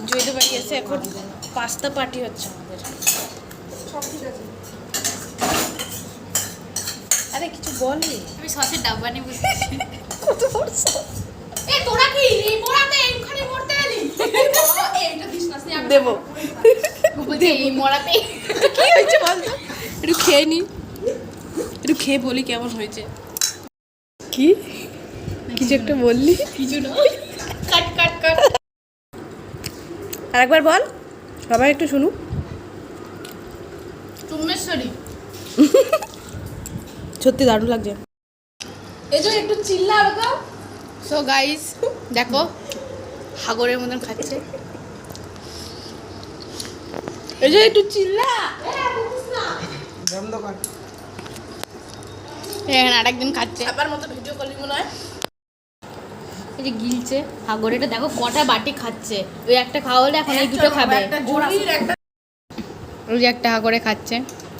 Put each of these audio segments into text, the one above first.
জয়দু বাড়ি এসে এখন পাস্তা পার্টি হচ্ছে আমাদের। সব ঠিক আছে। আরে কিছু বলনি, আমি সসের ডাব্বা নিয়ে বসেছি। কত বড় সস। এই তোরা কি এই মোড়াতে এইখানে মরতে এলি? এইটা দিস না আমি দেবো। বলছি এই মোড়াতে কি হয়েছে বল তো, একটু খেয়ে নি, একটু খেয়ে বলি কেমন হয়েছে। কি কিছু একটা বললি? কিছু না, কাট কাট কাট। আরেকবার বল, সবাই একটু শুনুক। চুম্মেশ্বরী সত্যি দারুণ লাগছে। এই যে একটু চিল্লা ওরকম। সো গাইস দেখো হাগরের মতন খাচ্ছে। এই যে একটু চিল্লা। এখানে আরেকজন খাচ্ছে, আবার মতো ভিডিও কলিং মনে হয়। এই যে গিলছে হাগরেটা দেখো কটা বাটি খাচ্ছে। ওই একটা খাওয়া হলে এখন এই দুটো খাবে। ওই যে একটা হাগরে খাচ্ছে,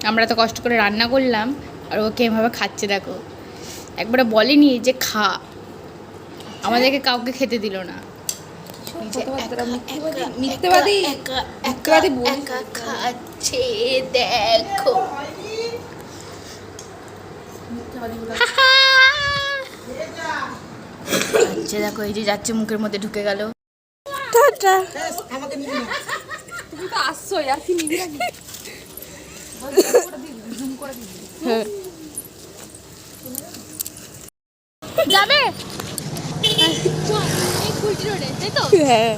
আমরা তো কষ্ট করে রান্না করলাম আর ওকে এভাবে খাচ্ছে দেখো। একবারে বলেনি যে খা, আমাদেরকে কাউকে খেতে দিল না। মিথ্যেবাদী মিথ্যেবাদী বলি। খাচ্ছে দেখো। খাচ্ছে দেখো, এই যে যাচ্ছে মুখের মধ্যে ঢুকে গেল। টাটা। তুমি তো আসছো আর কি নিবি নাকি? যাবে এই কুলটি রোডে, তাই তো? হ্যাঁ।